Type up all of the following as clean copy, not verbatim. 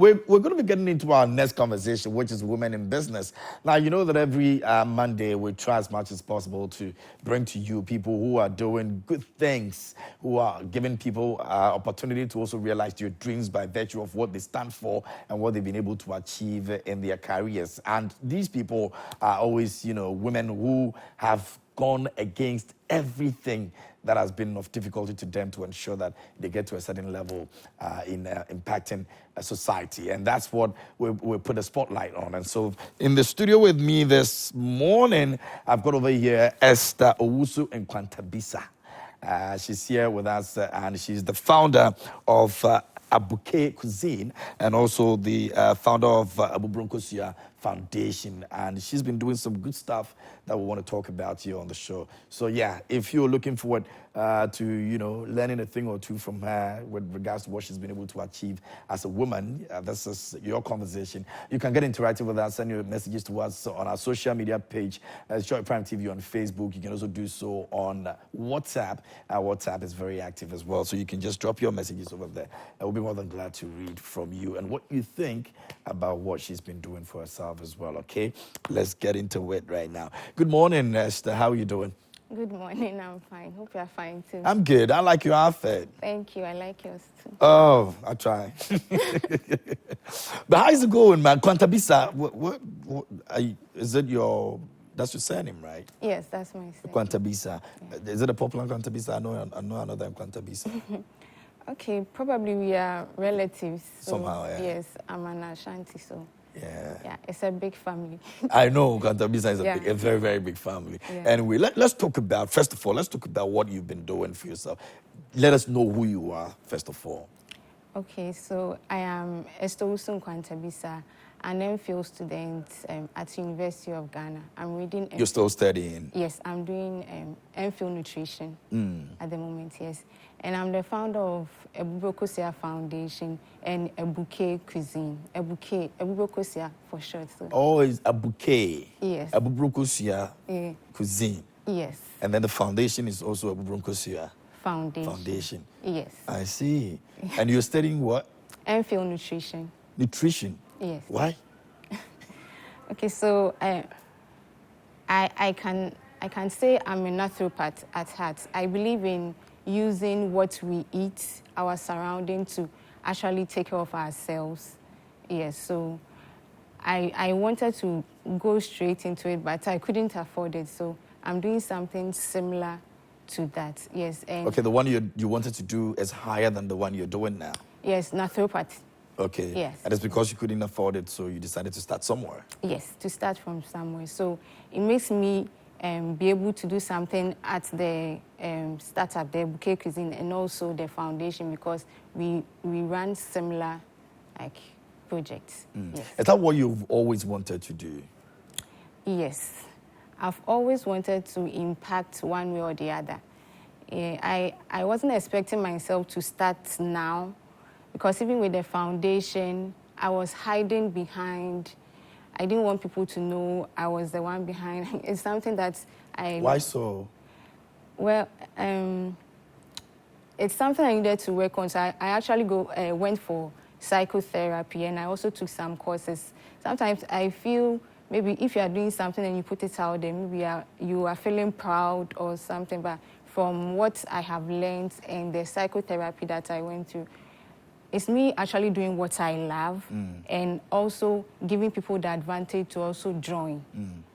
we're going to be getting into our next conversation, which is women in business. Now, you know that every Monday we try as much as possible to bring to you people who are doing good things, who are giving people opportunity to also realize their dreams by virtue of what they stand for and what they've been able to achieve in their careers. And these people are always, women who have gone against everything that has been of difficulty to them to ensure that they get to a certain level in impacting society. And that's what we put a spotlight on. And so in the studio with me this morning, I've got over here Esther Owusu Nkwatabisah. She's here with us, and she's the founder of Abukay Cuisine, and also the founder of Abubura Nkosuah Foundation. And she's been doing some good stuff that we want to talk about here on the show. So yeah, if you're looking forward to learning a thing or two from her with regards to what she's been able to achieve as a woman, this is your conversation. You can get interactive with us, send your messages to us on our social media page, Joy Prime TV on Facebook. You can also do so on WhatsApp. Our WhatsApp is very active as well, so you can just drop your messages over there. I will be more than glad to read from you and what you think about what she's been doing for herself as well. Okay, let's get into it right now. Good morning, Esther. How are you doing? Good morning. I'm fine. Hope you're fine too. I'm good. I like your outfit. Thank you. I like yours too. Oh, I try. But how's it going, man? Nkwatabisah, what is it that's your surname, right? Yes, that's my surname. Nkwatabisah. Yeah. Is it a popular Nkwatabisah? I know another Nkwatabisah. Okay, probably we are relatives. So somehow, yeah. Yes, I'm an Ashanti, so. Yeah, it's a big family. I know Nkwatabisah is a very, very big family. Yeah. Anyway, let's talk about, first of all, what you've been doing for yourself. Let us know who you are, first of all. Okay, so I am Esther Owusu Nkwatabisah, an MPhil student at University of Ghana. I'm reading... You're still studying? Yes, I'm doing MPhil nutrition at the moment, yes. And I'm the founder of Abubura Foundation and Abukay Cuisine. Abukay, Abubura for short. So. Oh, it's Abukay. Yes. Abubura Cuisine. Yes. And then the foundation is also Abubura Foundation. Yes. I see. And you're studying what? MPhil nutrition. Nutrition? Yes. Why? Okay, so I can say I'm a naturopath at heart. I believe in using what we eat, our surrounding, to actually take care of ourselves. Yes, so I wanted to go straight into it, but I couldn't afford it. So I'm doing something similar to that. Yes. And okay, the one you wanted to do is higher than the one you're doing now. Yes, naturopathy. Okay. Yes. And it's because you couldn't afford it, so you decided to start somewhere. Yes, to start from somewhere. So it makes me be able to do something at the startup, the Abukay Cuisine, and also the foundation, because we run similar projects. Yes. Is that what you've always wanted to do? Yes. I've always wanted to impact one way or the other. I wasn't expecting myself to start now, because even with the foundation, I was hiding behind. I didn't want people to know I was the one behind. It's something that I... Why so? Well, it's something I needed to work on. So I actually went for psychotherapy, and I also took some courses. Sometimes I feel maybe if you are doing something and you put it out there, maybe you are feeling proud or something. But from what I have learned and the psychotherapy that I went through, it's me actually doing what I love and also giving people the advantage to also join.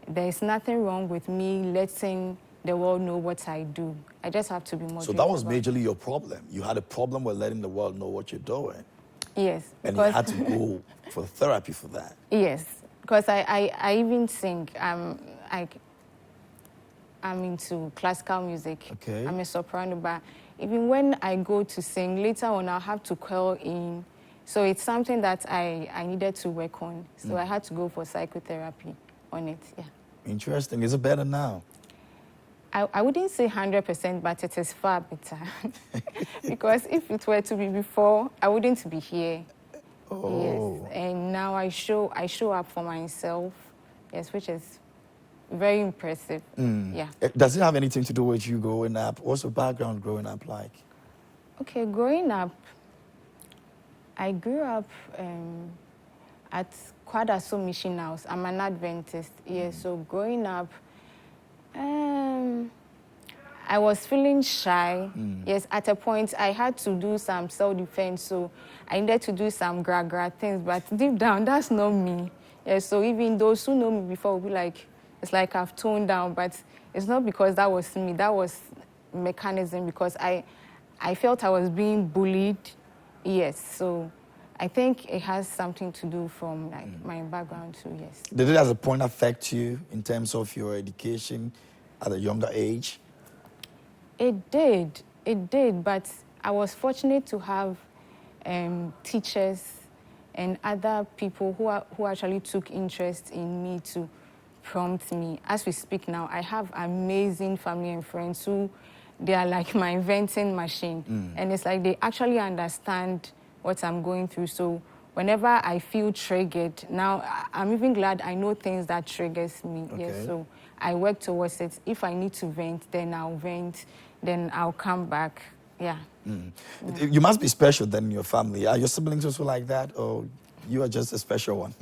There's nothing wrong with me letting the world know what I do. I just have to be more. So that was majorly your problem. You had a problem with letting the world know what you're doing. Yes. And you had to go for therapy for that. Yes, because I even sing. I'm into classical music. Okay. I'm a soprano, but even when I go to sing, later on I'll have to call in. So it's something that I needed to work on. So I had to go for psychotherapy on it, yeah. Interesting. Is it better now? I wouldn't say 100%, but it is far better. Because if it were to be before, I wouldn't be here. Oh. Yes. And now I show up for myself, yes, which is very impressive. Yeah. Does it have anything to do with you growing up? What's your background growing up like? Okay, growing up, I grew up at Kwadaso Mission House. I'm an Adventist. Yeah, so growing up, I was feeling shy. Yes, at a point I had to do some self-defense, so I needed to do some gra things, but deep down, that's not me. Yeah, so even those who know me before will be like, it's like I've toned down, but it's not because that was me, that was mechanism, because I felt I was being bullied. Yes, so I think it has something to do from like my background too, yes. Did it as a point affect you in terms of your education at a younger age? It did, but I was fortunate to have teachers and other people who actually took interest in me to prompt me. As we speak now, I have amazing family and friends who, they are like my venting machine. And it's like they actually understand what I'm going through. So whenever I feel triggered, now I'm even glad I know things that triggers me. Okay. Yes, so I work towards it. If I need to vent, then I'll vent. Then I'll come back. Yeah. You must be special then in your family. Are your siblings also like that, or you are just a special one?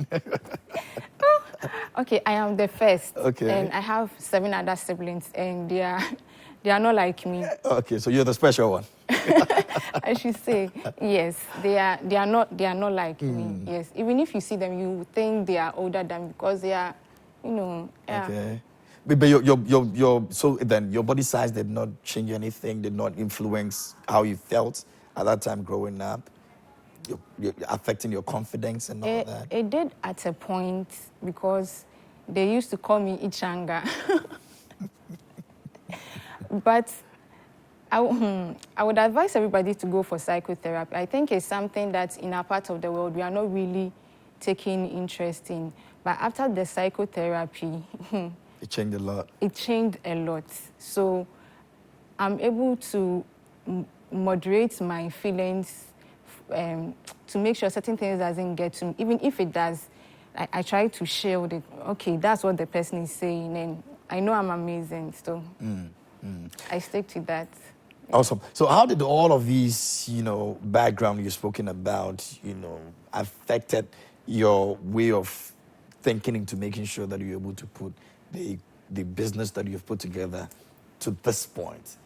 Okay, I am the first. Okay. And I have 7 other siblings, and they are not like me. Okay, so you're the special one. I should say, yes, they are not like me. Yes, even if you see them, you think they are older than me because they are, yeah. Okay. But so then your body size did not change anything, did not influence how you felt at that time growing up, you're affecting your confidence and all that? It did at a point, because they used to call me Ichanga. But I would advise everybody to go for psychotherapy. I think it's something that in our part of the world we are not really taking interest in. But after the psychotherapy, It changed a lot. It changed a lot. So I'm able to moderate my feelings, to make sure certain things doesn't get to me. Even if it does, I try to shield it. Okay, that's what the person is saying, and I know I'm amazing, so I stick to that. Awesome. So how did all of these, background you've spoken about, affected your way of thinking into making sure that you're able to put the business that you've put together to this point?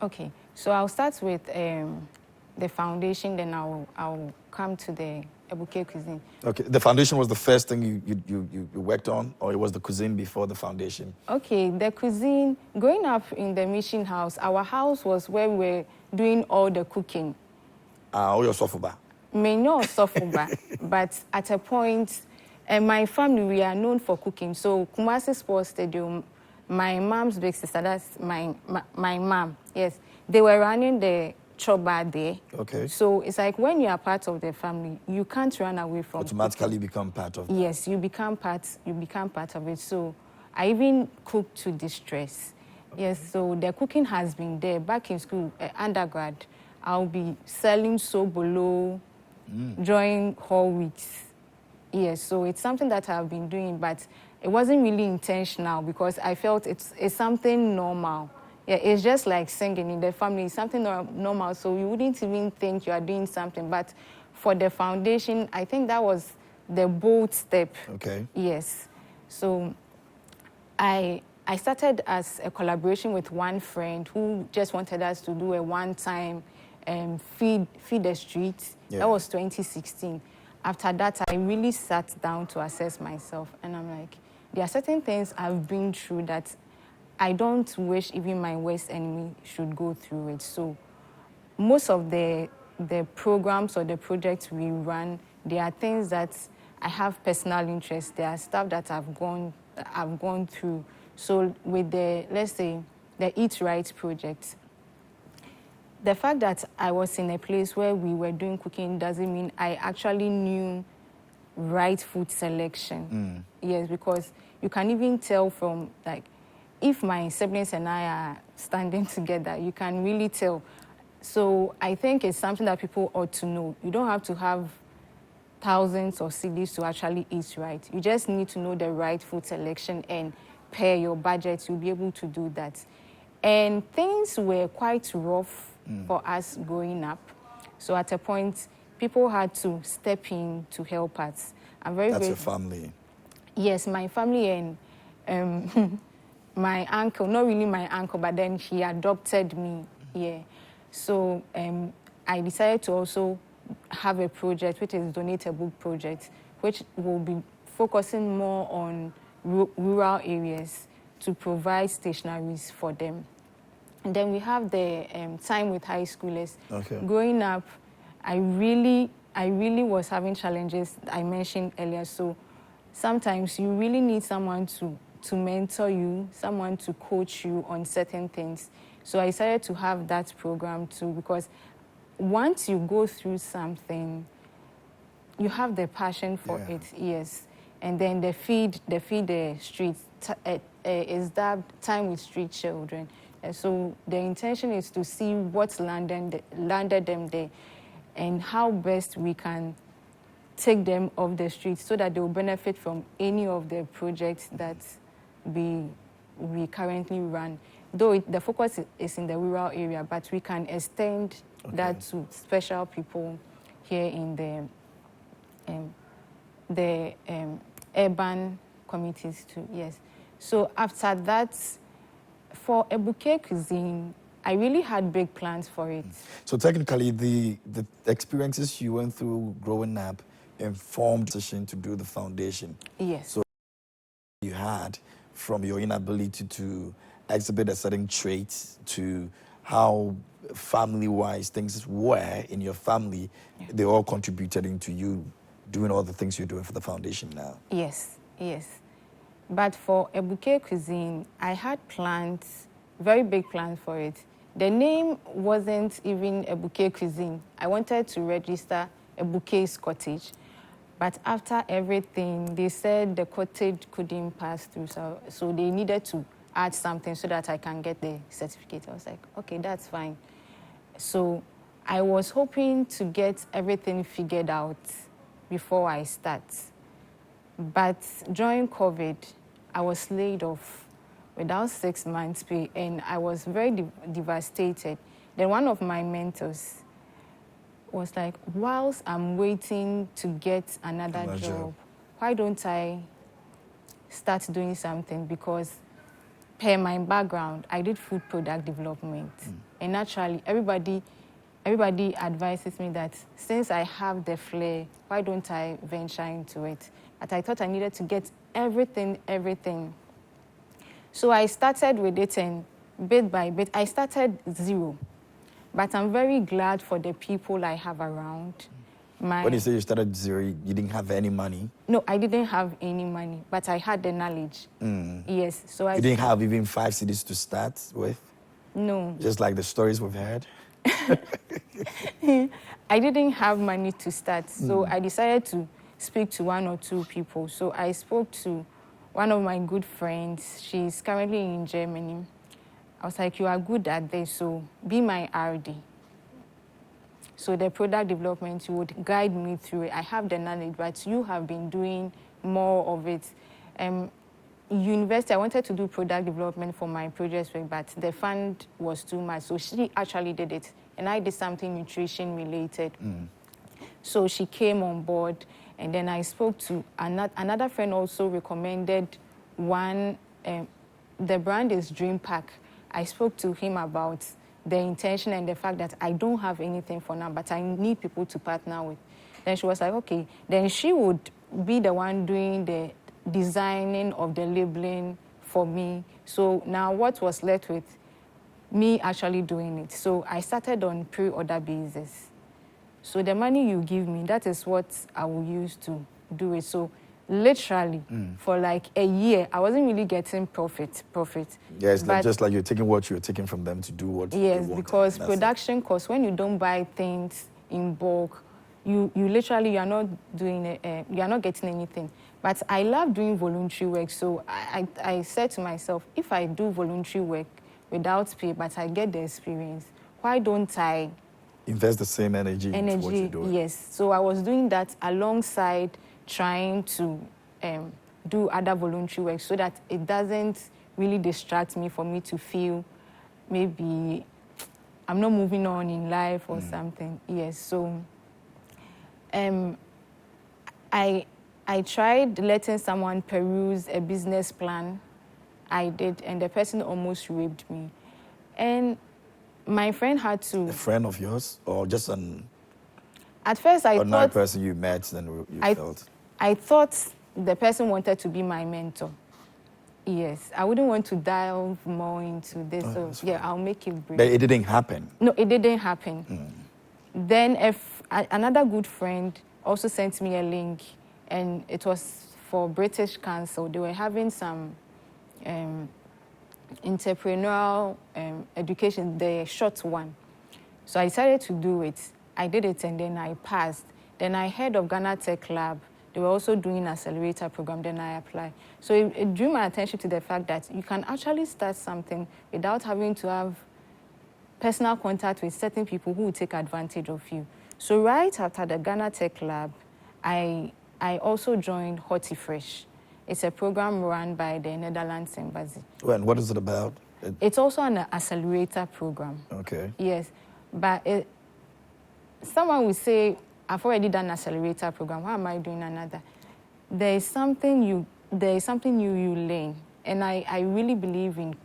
Okay, so I'll start with the foundation, then I'll come to the Abukay Cuisine. Okay, the foundation was the first thing you worked on, or it was the cuisine before the foundation? Okay, the cuisine, growing up in the mission house, our house was where we were doing all the cooking. Oh, your sofuba? May not suffer, but at a point, my family, we are known for cooking. So Kumasi Sports Stadium, my mom's big sister, that's my mom, yes, they were running the choba there. Okay. So it's like when you are part of the family, you can't run away from automatically cooking. Become part of that. Yes, you become part of it. So I even cook to distress. Okay. Yes, so the cooking has been there. Back in school, undergrad, I'll be selling sobolo, drawing whole weeks. Yes, so it's something that I've been doing, but it wasn't really intentional because I felt it's something normal. Yeah, it's just like singing in the family, it's something normal, so you wouldn't even think you are doing something. But for the foundation, I think that was the bold step. Okay. Yes. So I started as a collaboration with one friend who just wanted us to do a one-time feed the streets. Yeah. That was 2016. After that, I really sat down to assess myself, and I'm like, there are certain things I've been through that I don't wish even my worst enemy should go through it. So most of the programs or the projects we run, there are things that I have personal interest. There are stuff that I've gone through. So with let's say, the Eat Right project, the fact that I was in a place where we were doing cooking doesn't mean I actually knew right food selection. Yes, because you can even tell from, like, if my siblings and I are standing together, you can really tell. So I think it's something that people ought to know. You don't have to have thousands of CDs to actually eat right. You just need to know the right food selection and pair your budget. You'll be able to do that. And things were quite rough for us growing up. So at a point, people had to step in to help us. I'm very That's your grateful. family. Yes, my family and my uncle, not really my uncle, but then he adopted me. Yeah. So I decided to also have a project, which is Donate a Book project, which will be focusing more on rural areas to provide stationaries for them. And then we have the time with high schoolers. Okay. Growing up, I really was having challenges I mentioned earlier. So sometimes you really need someone to mentor you, someone to coach you on certain things. So I decided to have that program too, because once you go through something, you have the passion for it, yes. And then the feed the streets is that time with street children. And so the intention is to see what's landed them there and how best we can take them off the streets so that they will benefit from any of the projects that we currently run. Though the focus is in the rural area, but we can extend that to special people here in the urban communities too, yes. So after that, for Abukay Cuisine, I really had big plans for it. So technically, the experiences you went through growing up informed the decision to do the foundation. Yes. So you had from your inability to exhibit a certain trait to how family-wise things were in your family, they all contributed into you doing all the things you're doing for the foundation now. Yes, yes. But for Abukay Cuisine, I had plans, very big plans for it. The name wasn't even Abukay Cuisine. I wanted to register Abukay's Cottage. But after everything, they said the cottage couldn't pass through, so they needed to add something so that I can get the certificate. I was like, okay, that's fine. So I was hoping to get everything figured out before I start. But during COVID, I was laid off without 6 months pay, and I was very devastated. Then one of my mentors was like, whilst I'm waiting to get another job, why don't I start doing something? Because per my background, I did food product development. And naturally, everybody advises me that since I have the flair, why don't I venture into it? But I thought I needed to get everything. So I started with it, and bit by bit, I started zero. But I'm very glad for the people I have around. When you say you started zero, you didn't have any money? No, I didn't have any money, but I had the knowledge. Yes, so You didn't have even 5 cities to start with? No. Just like the stories we've heard? I didn't have money to start, so I decided to speak to 1 or 2 people. So I spoke to one of my good friends. She's currently in Germany. I was like, you are good at this, so be my RD. So the product development, you would guide me through it. I have the knowledge, but you have been doing more of it. University, I wanted to do product development for my project, but the fund was too much. So she actually did it, and I did something nutrition related. So she came on board, and then I spoke to another friend also recommended one, the brand is Dream Pack. I spoke to him about the intention and the fact that I don't have anything for now, but I need people to partner with. Then she was like, okay. Then she would be the one doing the designing of the labeling for me. So now what was left with me actually doing it. So I started on pre-order basis. So the money you give me, that is what I will use to do it. So literally, for like a year, I wasn't really getting profit. Yes, just like you're taking what you're taking from them to do what you want. Yes, because production costs, when you don't buy things in bulk, you literally, you're not doing you're not getting anything. But I love doing voluntary work, so I said to myself, if I do voluntary work without pay, but I get the experience, why don't I invest the same energy into what you're doing? Yes. So I was doing that alongside trying to do other voluntary work so that it doesn't really distract me, for me to feel maybe I'm not moving on in life or something. Yes. So I tried letting someone peruse a business plan. I did, and the person almost raped me. And my friend had to... A friend of yours, or just an At first, I ordinary thought... person you met and you felt? I thought the person wanted to be my mentor. Yes, I wouldn't want to delve more into this, so yeah, I'll make it brief. But it didn't happen? No, it didn't happen. Then another good friend also sent me a link, and it was for British Council. They were having some entrepreneurial education, the short one. So I decided to do it. I did it, and then I passed. Then I heard of Ghana Tech Lab. They were also doing an accelerator program, then I applied. So it drew my attention to the fact that you can actually start something without having to have personal contact with certain people who will take advantage of you. So right after the Ghana Tech Lab, I also joined HortiFresh. It's a program run by the Netherlands Embassy. And what is it about? It's also an accelerator program. Okay. Yes, but someone will say, I've already done an accelerator program. Why am I doing another? There is something new you learn. And I really believe in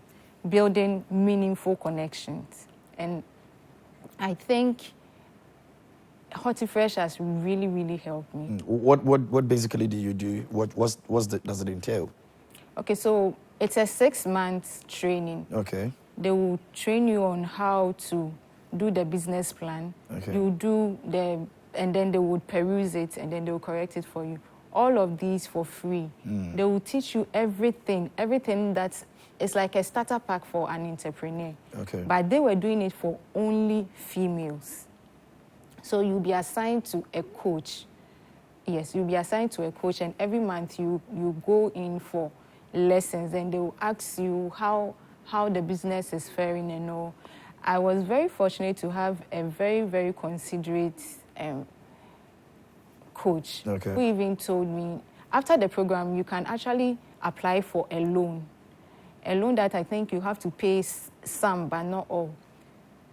building meaningful connections. And I think HortiFresh has really, really helped me. What basically do you do? Does it entail? Okay, so it's a 6-month training. Okay. They will train you on how to do the business plan. Okay. You do and then they would peruse it, and then they will correct it for you. All of these for free. They will teach you everything that's... It's like a starter pack for an entrepreneur. Okay. But they were doing it for only females. So you'll be assigned to a coach. Yes, you'll be assigned to a coach, and every month you go in for lessons, and they will ask you how the business is faring and all. I was very fortunate to have a very, very considerate coach who even told me, after the program, you can actually apply for a loan that I think you have to pay some, but not all.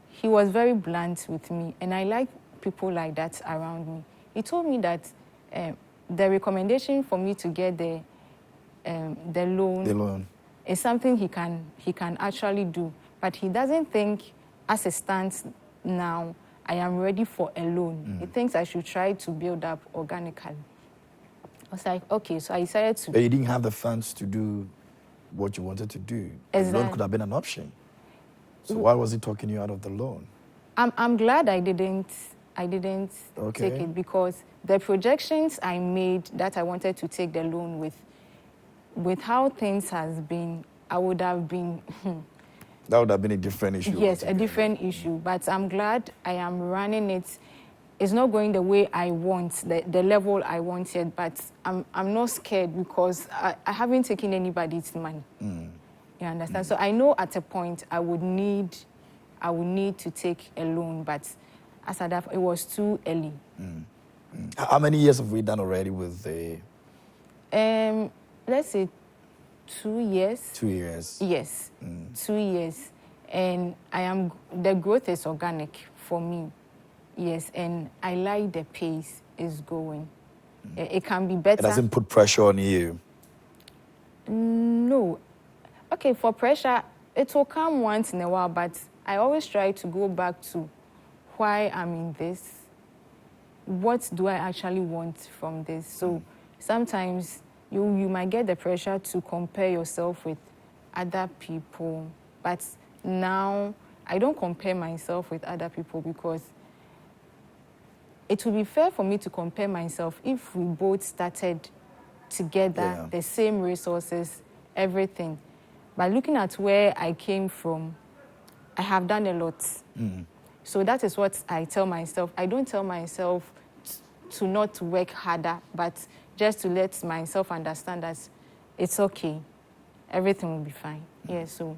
He was very blunt with me, and I like people like that around me. He told me that the recommendation for me to get the loan is something he can actually do, but he doesn't think, as it stands now, I am ready for a loan. He thinks I should try to build up organically. I was like, okay, so I decided to... But you didn't have the funds to do what you wanted to do. Exactly. The loan could have been an option. So why was he talking you out of the loan? I'm glad I didn't take it, because the projections I made that I wanted to take the loan with how things has been, I would have been... That would have been a different issue. Yes, a different issue. But I'm glad I am running it. It's not going the way I want, the level I want yet, but I'm not scared, because I haven't taken anybody's money. You understand? So I know at a point I would need to take a loan, but as I it was too early. How many years have we done already with the... Let's say 2 years. 2 years. Yes, 2 years. And the growth is organic for me. Yes, and I like the pace it's going. It can be better. It doesn't put pressure on you? No. Okay, for pressure, it will come once in a while, but I always try to go back to why I'm in this. What do I actually want from this? So sometimes you might get the pressure to compare yourself with other people, but now I don't compare myself with other people, because it would be fair for me to compare myself if we both started together, the same resources, everything. But looking at where I came from, I have done a lot. So that is what I tell myself. I don't tell myself to not work harder, but just to let myself understand that it's okay. Everything will be fine. Yeah, so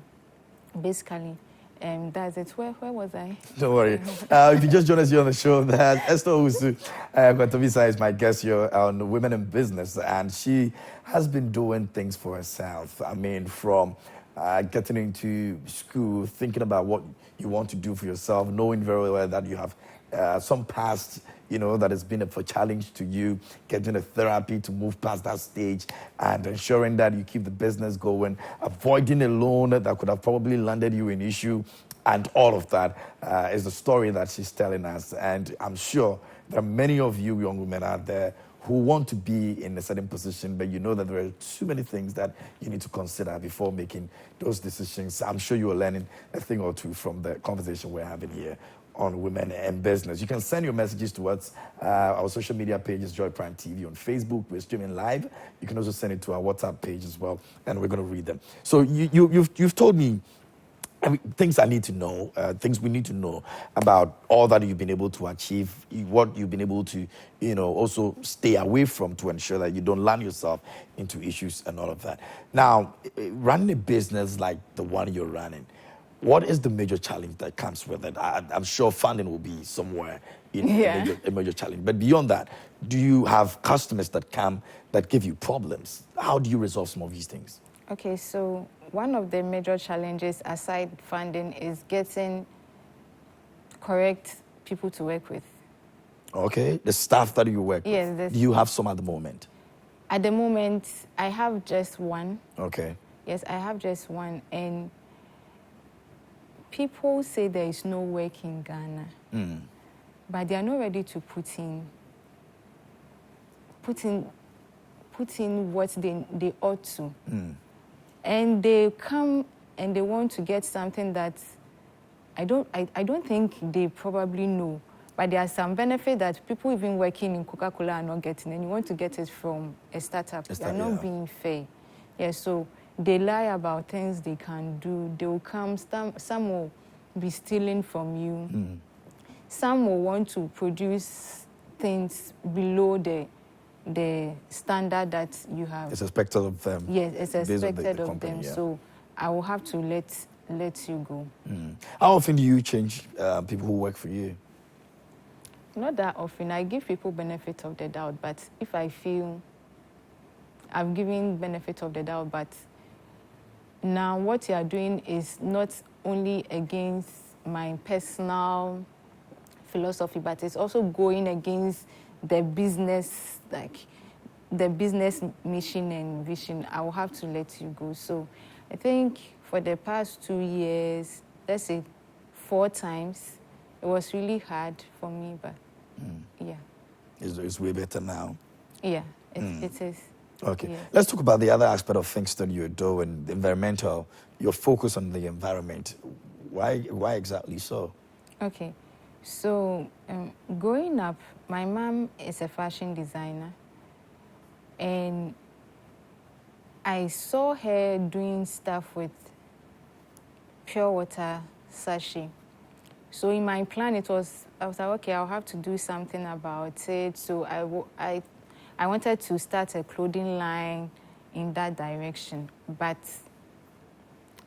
basically, that's it. Where was I? Don't worry. If you just joined us here on the show, that Esther Owusu Nkwatabisah is my guest here on Women in Business, and she has been doing things for herself. I mean, from getting into school, thinking about what you want to do for yourself, knowing very well that you have some past you know, that has been a challenge to you, getting a therapy to move past that stage and ensuring that you keep the business going, avoiding a loan that could have probably landed you in issue, and all of that is the story that she's telling us. And I'm sure there are many of you young women out there who want to be in a certain position, but you know that there are too many things that you need to consider before making those decisions. I'm sure you are learning a thing or two from the conversation we're having here on Women in Business. You can send your messages to us. Our social media page is Joy Prime TV. On Facebook, we're streaming live. You can also send it to our WhatsApp page as well, and we're going to read them. So you've told me, I mean, things I need to know, things we need to know about all that you've been able to achieve, what you've been able to, you know, also stay away from to ensure that you don't land yourself into issues and all of that. Now, running a business like the one you're running, what is the major challenge that comes with it? I'm sure funding will be somewhere a major challenge. But beyond that, do you have customers that come that give you problems? How do you resolve some of these things? Okay, so one of the major challenges aside funding is getting correct people to work with. Okay, the staff that you work with. Do you have some at the moment? At the moment, I have just one. Okay. Yes, I have just one. And people say there is no work in Ghana, but they are not ready to put in what they ought to. And they come and they want to get something that I don't think they probably know. But there are some benefit that people even working in Coca-Cola are not getting, and you want to get it from a startup. They are not being fair. Yeah, so they lie about things they can do. They will come, some will be stealing from you. Some will want to produce things below the standard that you have. It's expected of them. Yes, it's expected of company, them. Yeah. So I will have to let you go. How often do you change people who work for you? Not that often. I give people benefit of the doubt, but if I feel I've given benefit of the doubt, but now what you are doing is not only against my personal philosophy, but it's also going against the business, like the business mission and vision. I will have to let you go. So I think for the past 2 years, let's say 4 times, it was really hard for me, but yeah. It's way better now. Yeah, it is. Okay. Yes. Let's talk about the other aspect of things that you're doing, the environmental, your focus on the environment. Why exactly so? Okay. So growing up, my mom is a fashion designer, and I saw her doing stuff with pure water sachet. So in my plan, I was like, okay, I'll have to do something about it. So I wanted to start a clothing line in that direction, but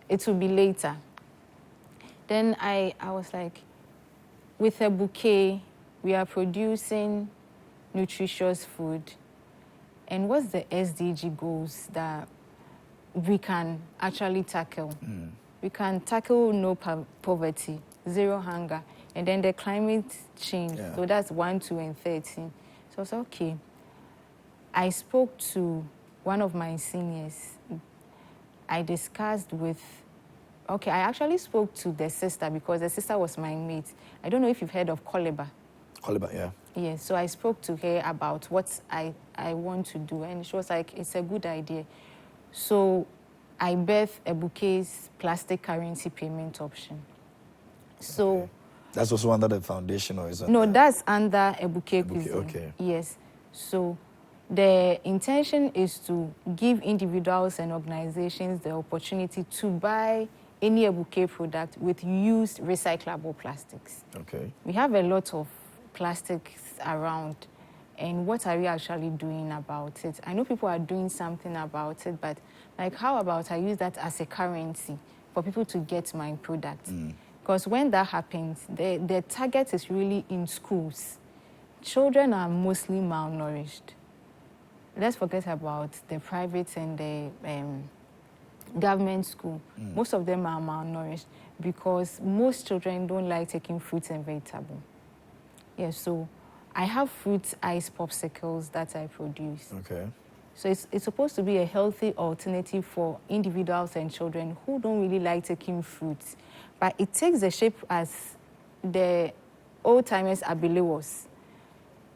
it will be later. Then I was like, with Abukay, we are producing nutritious food. And what's the SDG goals that we can actually tackle? We can tackle no poverty, 0 hunger, and then the climate change. Yeah. So that's 1, 2, and 13. So I was okay. I spoke to one of my seniors. I discussed with, I actually spoke to the sister because the sister was my mate. I don't know if you've heard of Koleba. Koleba, yeah. Yes, so I spoke to her about what I want to do, and she was like, it's a good idea. So I birthed Abukay's plastic currency payment option. So that's also under the foundation, or is it? No, that's under Abukay Cuisine. Okay. Yes. So the intention is to give individuals and organizations the opportunity to buy any Abukay product with used recyclable plastics. Okay. We have a lot of plastics around, and what are we actually doing about it? I know people are doing something about it, but like, how about I use that as a currency for people to get my product? Because when that happens, the target is really in schools. Children are mostly malnourished. Let's forget about the private and the government school. Most of them are malnourished because most children don't like taking fruits and vegetables. Yeah, so I have fruit ice popsicles that I produce. Okay. So it's supposed to be a healthy alternative for individuals and children who don't really like taking fruits. But it takes the shape as the old-timers abele was.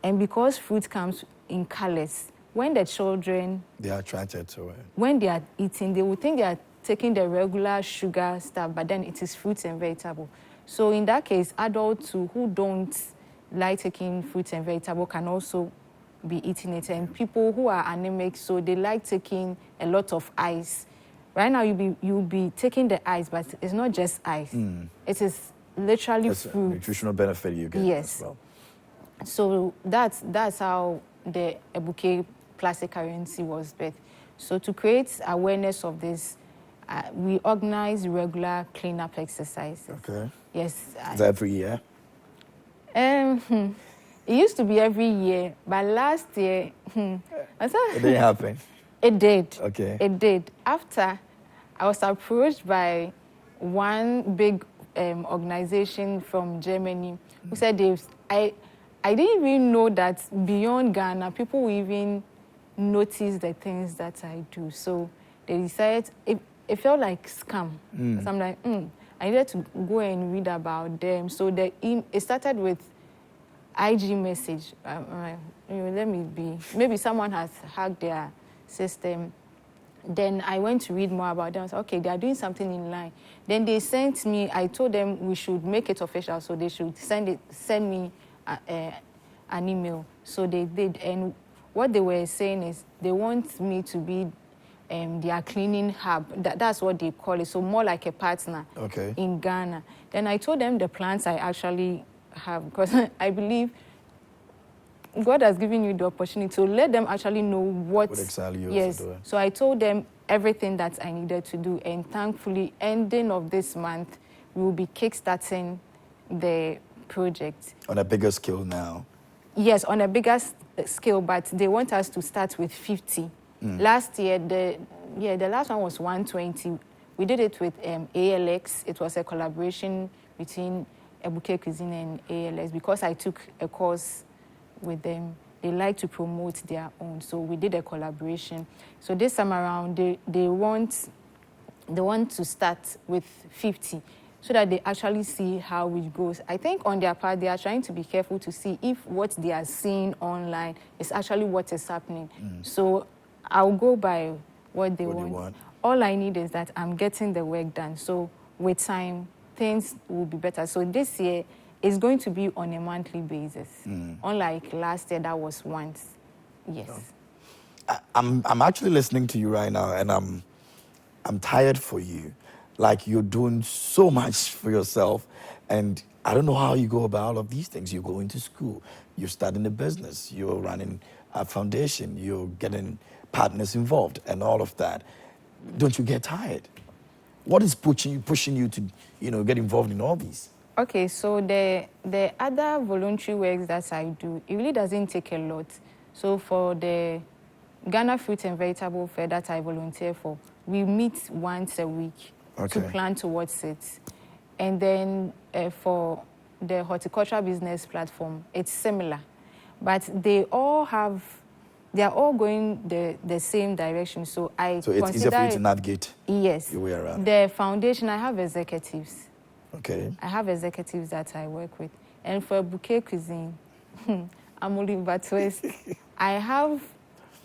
And because fruit comes in colors, when the children... They are attracted to it. When they are eating, they will think they are taking the regular sugar stuff, but then it is fruits and vegetable. So in that case, adults who don't like taking fruits and vegetable can also be eating it. And people who are anemic, so they like taking a lot of ice. Right now, you'll be taking the ice, but it's not just ice. It is literally That's fruit. a nutritional benefit you get Yes. as well. So that's how the Abukay plastic currency was birthed. So to create awareness of this, we organize regular cleanup exercises. Okay. Yes. Is that every year? It used to be every year, but last year, It didn't happen. It did. Okay. It did. After I was approached by one big organization from Germany who said I didn't even know that beyond Ghana, people will even notice the things that I do. So they decided, it felt like scam. So I'm like, I needed to go and read about them. So it started with IG message. Let me be. Maybe someone has hacked their system. Then I went to read more about them. I said, okay, they are doing something in line. Then they sent me, I told them we should make it official, so they should send me an email. So they did. And what they were saying is they want me to be their cleaning hub. That's what they call it. So more like a partner in Ghana. Then I told them the plans I actually have, because I believe God has given you the opportunity to let them actually know what exactly you're doing. So I told them everything that I needed to do, and thankfully, ending of this month, we will be kickstarting the project. On a bigger scale now? Yes, on a bigger scale, but they want us to start with 50. Last year, the last one was 120. We did it with ALX. It was a collaboration between Abukay Cuisine and ALX because I took a course with them. They like to promote their own, so we did a collaboration. So this time around, they want to start with 50 so that they actually see how it goes. I think on their part, they are trying to be careful to see if what they are seeing online is actually what is happening. So I'll go by what they want. All I need is that I'm getting the work done. So with time, things will be better. So this year, it's going to be on a monthly basis. Unlike last year, that was once. Yes. I'm actually listening to you right now, and I'm tired for you. Like, you're doing so much for yourself, and I don't know how you go about all of these things. You're going to school, you're starting a business, you're running a foundation, you're getting partners involved, and all of that. Don't you get tired? What is pushing you to, get involved in all these? Okay, so the other voluntary works that I do, it really doesn't take a lot. So for the Ghana Fruit and Vegetable Fair that I volunteer for, we meet once a week to plan towards it. And then for the horticultural business platform, it's similar. But they are all going the same direction. So it's easier for you to navigate your way around. The foundation, I have executives. Okay. I have executives that I work with. And for Abukay Cuisine, I'm only West. I have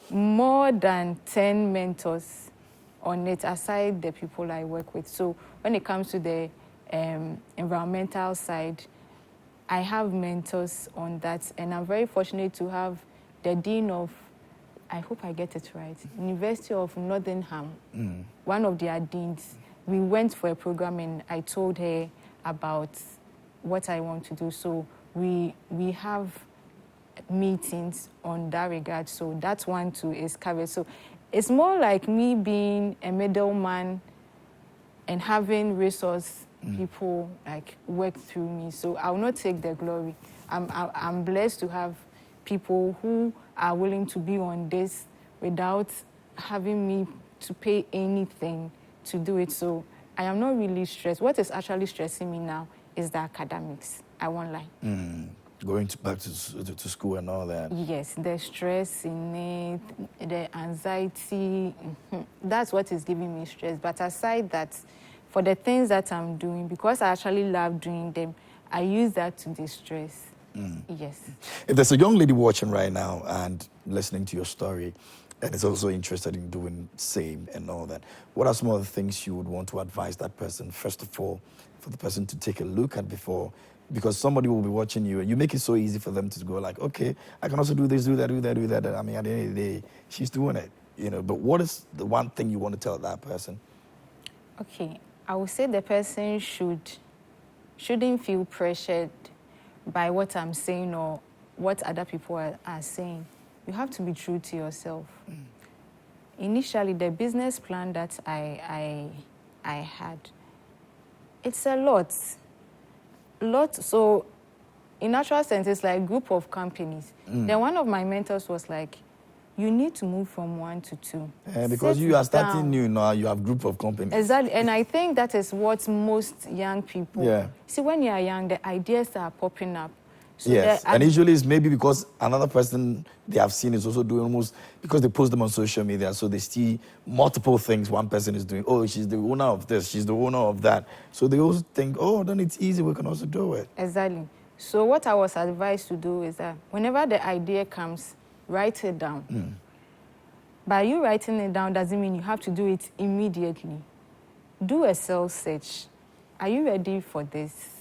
more than 10 mentors on it, aside the people I work with. So when it comes to the environmental side, I have mentors on that. And I'm very fortunate to have the dean of, I hope I get it right, University of Nottingham, one of their deans. We went for a program and I told her about what I want to do. So we have meetings on that regard. So that one too is covered. So it's more like me being a middleman and having resource people like work through me. So I will not take the glory. I'm blessed to have people who are willing to be on this without having me to pay anything to do it. So I am not really stressed. What is actually stressing me now is the academics. I won't lie. Going back to school and all that. Yes, the stress in it, the anxiety, that's what is giving me stress. But aside that, for the things that I'm doing, because I actually love doing them, I use that to distress. Yes. If there's a young lady watching right now and listening to your story and is also interested in doing same and all that, what are some of the things you would want to advise that person, first of all, for the person to take a look at before? Because somebody will be watching you and you make it so easy for them to go like, okay, I can also do this, do that, do that, do that. I mean, at the end of the day, she's doing it, you know. But what is the one thing you want to tell that person? Okay, I would say the person shouldn't feel pressured by what I'm saying or what other people are saying. You have to be true to yourself. Initially, the business plan that I had, it's a lot. So in natural sense, it's like a group of companies. Then one of my mentors was like, you need to move from 1 to 2. Because you are starting new now, you have group of companies. Exactly, and I think that is what most young people, see, when you are young, the ideas are popping up. So yes, and usually it's maybe because another person they have seen is also doing almost, because they post them on social media, so they see multiple things one person is doing. Oh, she's the owner of this, she's the owner of that. So they also think, oh, then it's easy, we can also do it. Exactly. So what I was advised to do is that whenever the idea comes, write it down. By you writing it down doesn't mean you have to do it immediately. Do a self search. Are you ready for this?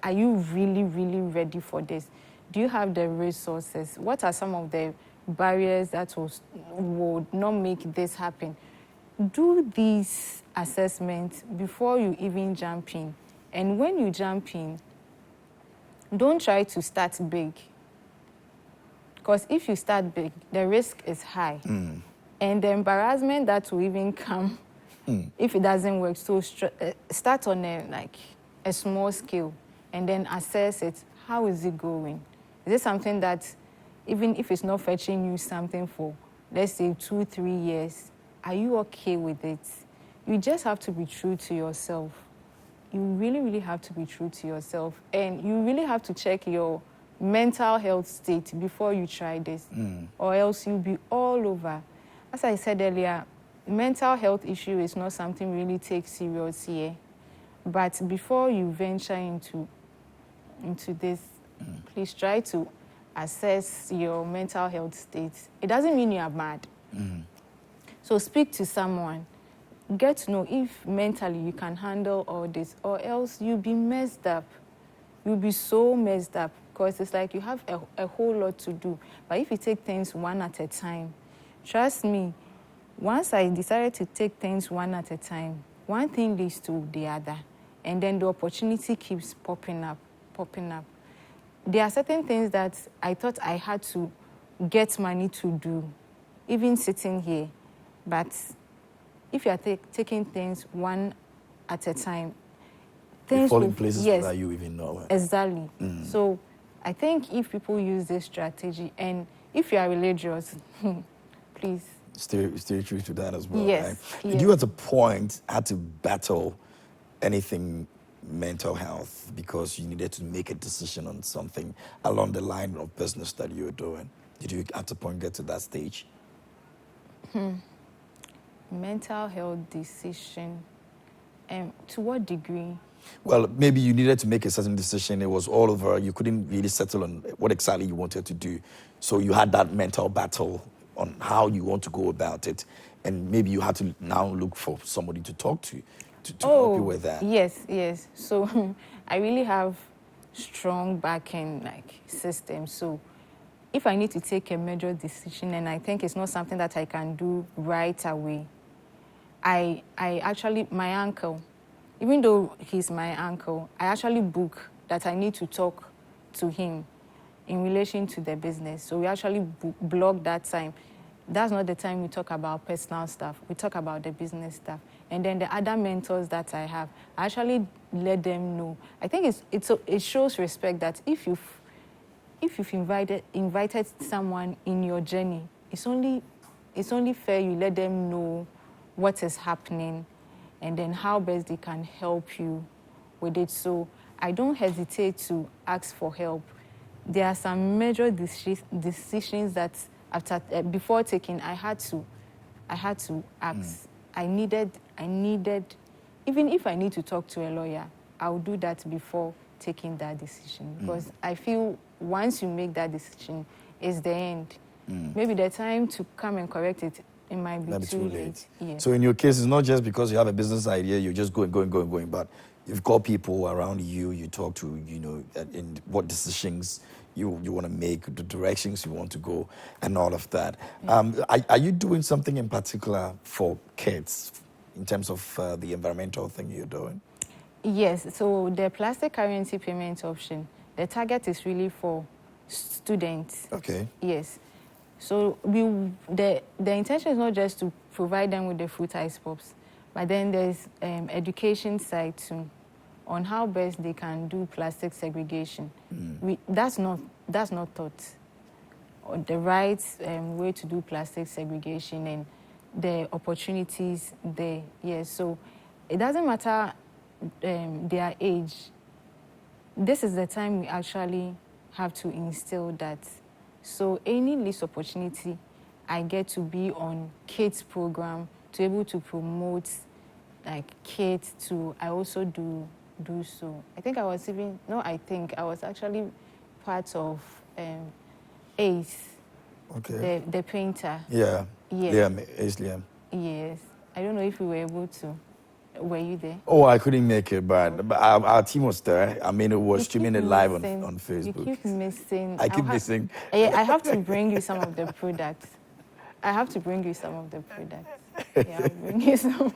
Are you really, really ready for this? Do you have the resources? What are some of the barriers that would not make this happen? Do these assessments before you even jump in. And when you jump in, don't try to start big. Because if you start big, the risk is high. And the embarrassment that will even come if it doesn't work. So start on a small scale and then assess it. How is it going? Is it something that, even if it's not fetching you something for, let's say, 2-3 years, are you okay with it? You just have to be true to yourself. You really, really have to be true to yourself. And you really have to check your mental health state before you try this. Or else you'll be all over. As I said earlier, mental health issue is not something really take serious here. But before you venture into this, please try to assess your mental health state. It doesn't mean you are mad. So speak to someone. Get to know if mentally you can handle all this, or else you'll be messed up. You'll be so messed up, because it's like you have a whole lot to do. But if you take things one at a time, trust me, once I decided to take things one at a time, one thing leads to the other. And then the opportunity keeps popping up. There are certain things that I thought I had to get money to do, even sitting here. But if you are taking things one at a time, things fall in places that you even know. Exactly. So I think if people use this strategy, and if you are religious, please stay true to that as well. Yes. Right? Yes. Did you at a point had to battle anything mental health because you needed to make a decision on something along the line of business that you were doing? Did you at a point get to that stage? Mental health decision. To what degree? Well, maybe you needed to make a certain decision. It was all over. You couldn't really settle on what exactly you wanted to do. So you had that mental battle on how you want to go about it. And maybe you had to now look for somebody to talk to help you with that. Yes. So I really have strong back-end system. So if I need to take a major decision and I think it's not something that I can do right away, I actually, my uncle, even though he's my uncle, I actually book that I need to talk to him in relation to the business. So we actually block that time. That's not the time we talk about personal stuff. We talk about the business stuff. And then the other mentors that I have, I actually let them know. I think it shows respect that if you've invited someone in your journey, it's only fair you let them know what is happening and then how best they can help you with it. So I don't hesitate to ask for help. there are some major decisions that after before taking, I had to ask. I needed, even if I need to talk to a lawyer, I will do that before taking that decision, because I feel once you make that decision, it's the end. Maybe the time to come and correct it might be too late. Yeah. So in your case, it's not just because you have a business idea, you're just going, but you've got people around you, you talk to, in what decisions you want to make, the directions you want to go, and all of that. Yeah. Are you doing something in particular for kids in terms of the environmental thing you're doing? Yes, so the plastic currency payment option, the target is really for students. Okay. Yes. So the intention is not just to provide them with the fruit ice pops, but then there's education side too, on how best they can do plastic segregation. That's not taught. Or the right way to do plastic segregation and the opportunities there. Yes. So it doesn't matter their age. This is the time we actually have to instill that. So any least opportunity I get to be on kids program, to be able to promote like kids to, I also do so. I was actually part of ACE, okay, the painter. Yeah. Yes. Liam. Yes. I don't know if we were able to. Were you there? Oh, I couldn't make it, but our team was there. I mean, it was streaming it live on Facebook. You keep missing. I keep missing. I have to bring you some of the products. Yeah, I'll bring you some.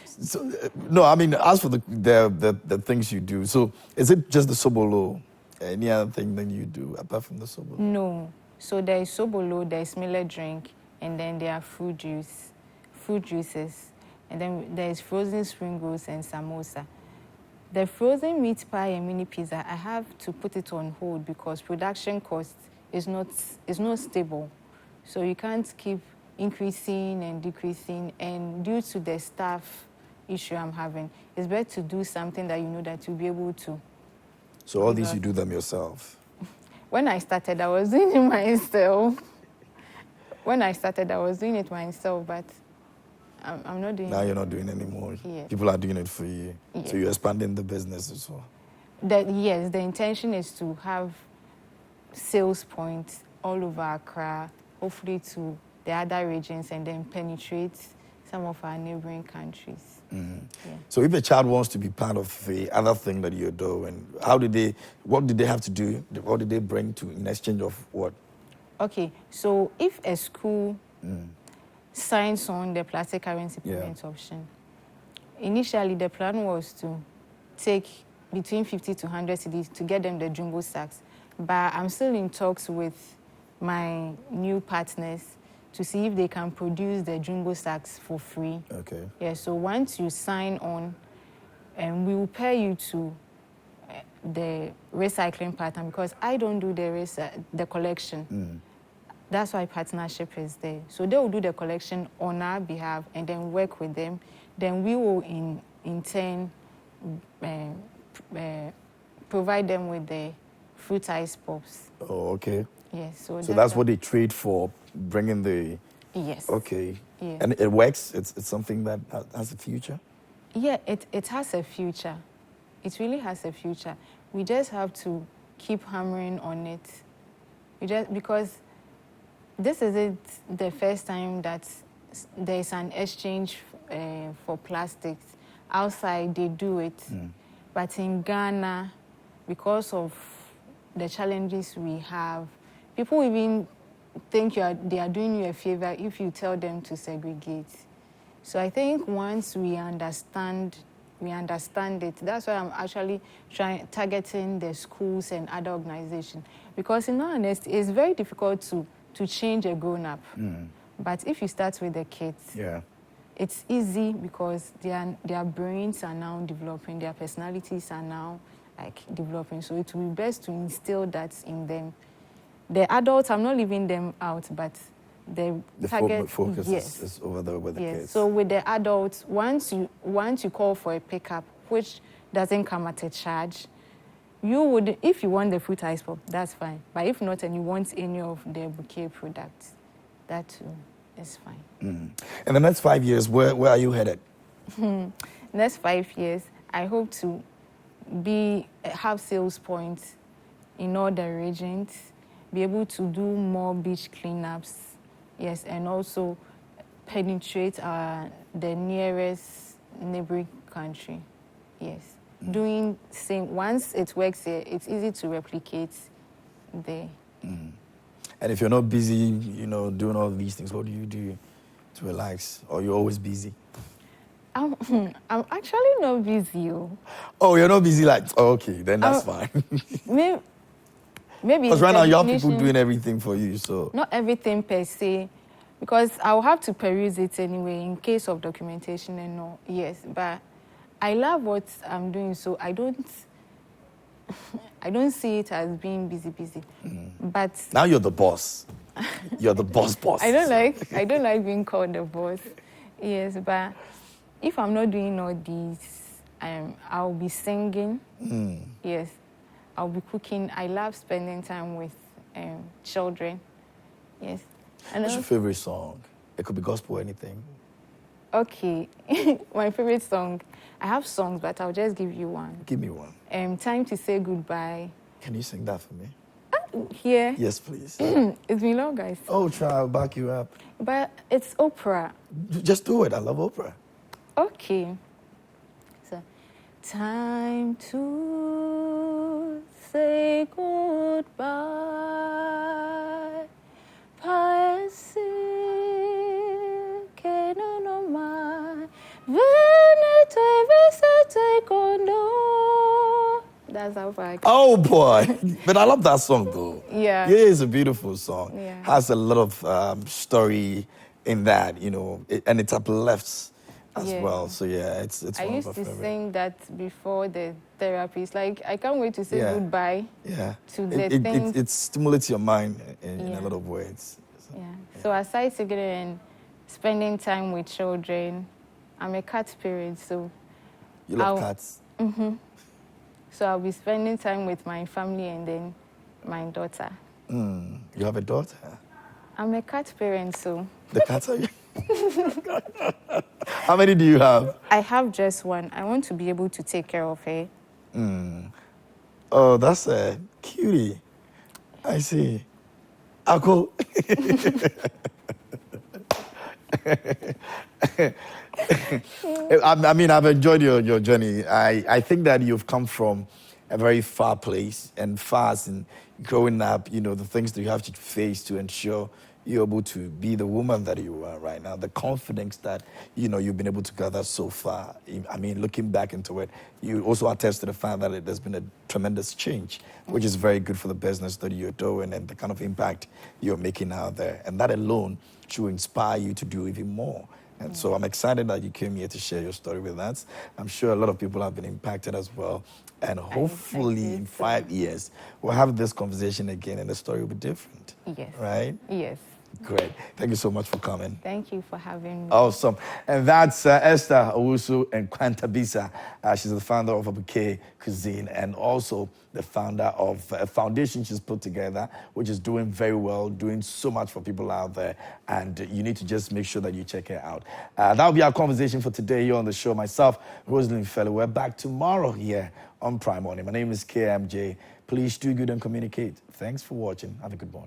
So, no, I mean, as for the things you do, so is it just the sobolo? Any other thing that you do apart from the sobolo? No. So there is sobolo, there is millet drink, and then there are fruit juices. And then there is frozen spring rolls and samosa. The frozen meat pie and mini pizza, I have to put it on hold because production cost is not stable. So you can't keep increasing and decreasing. And due to the staff issue I'm having, it's better to do something that you know that you'll be able to. So all these you do them yourself? When I started, I was doing it myself. But I'm not doing it. Now you're not doing it anymore. Yes. People are doing it for you. Yes. So you're expanding the business as well. Yes, the intention is to have sales points all over Accra, hopefully to the other regions, and then penetrate some of our neighboring countries. Yeah. So if a child wants to be part of the other thing that you're doing, what did they have to do? What did they bring in exchange of what? Okay, so if a school signs on the plastic currency payment option, initially the plan was to take between 50 to 100 cedis to get them the jumbo sacks. But I'm still in talks with my new partners to see if they can produce the jumbo sacks for free. Okay. Yeah, so once you sign on, we will pay you to the recycling partner, because I don't do the collection. That's why partnership is there. So they will do the collection on our behalf and then work with them. Then we will in turn provide them with the fruit ice pops. Oh, okay. Yes. So that's what they trade for, bringing the... Yes. Okay. Yeah. And it works? It's something that has a future? Yeah, it has a future. It really has a future. We just have to keep hammering on it. Because this isn't the first time that there's an exchange for plastics. Outside, they do it. But in Ghana, because of the challenges we have, people even think they are doing you a favor if you tell them to segregate. So I think once we understand it. That's why I'm actually targeting the schools and other organizations. Because in all honesty, it's very difficult to change a grown-up. But if you start with the kids, it's easy because their brains are now developing, their personalities are now developing. So it will be best to instill that in them. The adults, I'm not leaving them out, but the target focus is over there with the kids. So with the adults, once you call for a pickup, which doesn't come at a charge, you would, if you want the fruit ice pop, that's fine. But if not, and you want any of the Abukay products, that too is fine. In the next 5 years, where are you headed? Next 5 years, I hope to have sales points in all the regions, be able to do more beach cleanups, yes, and also penetrate the nearest neighboring country, yes. Doing same, once it works here, it's easy to replicate there. And if you're not busy, you know, doing all these things, what do you do to relax? Or you're always busy? I'm actually not busy. Oh, you're not busy like, oh, okay, then that's fine. Maybe Because right now you have people doing everything for you, so. Not everything per se, because I'll have to peruse it anyway in case of documentation and all, yes. But I love what I'm doing, so I don't see it as being busy. But now you're the boss. You're the boss. I don't like being called the boss. Yes, but if I'm not doing all these, I'll be singing. Yes, I'll be cooking. I love spending time with children. Yes. And what's your favorite song? It could be gospel or anything. Okay, my favorite song. I have songs, but I'll just give you one. Give me one. Time to Say Goodbye. Can you sing that for me? Here? Yes, please. It's been long, guys. Oh, try, I'll back you up. But it's opera. Just do it. I love opera. Okay. So, time to say goodbye. Paesi que no no mai. Venete visite condo. That's how far I can. Oh, boy. But I love that song, though. Yeah. Yeah, it's a beautiful song. Yeah. Has a lot of story in that, you know, and it uplifts as well. So, yeah, it's I one used of to my favorite. sing that before the therapy. It's like, I can't wait to say goodbye to the things. It stimulates your mind in a lot of ways. So, So aside singing and spending time with children, I'm a cat parent, so... You love cats? So I'll be spending time with my family and then my daughter. You have a daughter? I'm a cat parent, so... The cats are... How many do you have? I have just one. I want to be able to take care of her. Oh, that's a cutie. I see. Uncle. I mean, I've enjoyed your journey. I think that you've come from a very far place, and fast in growing up, you know, the things that you have to face to ensure you're able to be the woman that you are right now, the confidence that, you know, you've been able to gather so far. I mean, looking back into it, you also attest to the fact that there's been a tremendous change, which is very good for the business that you're doing and the kind of impact you're making out there. And that alone should inspire you to do even more. And so I'm excited that you came here to share your story with us. I'm sure a lot of people have been impacted as well. And hopefully in 5 years, we'll have this conversation again and the story will be different. Yes. Right? Yes. Great. Thank you so much for coming. Thank you for having me. Awesome. And that's Esther Owusu Nkwatabisah. She's the founder of Abukay Cuisine and also the founder of a foundation she's put together, which is doing very well, doing so much for people out there. And you need to just make sure that you check her out. That'll be our conversation for today here on the show. Myself, Rosalind Fellow. We're back tomorrow here on Prime Morning. My name is KMJ. Please do good and communicate. Thanks for watching. Have a good morning.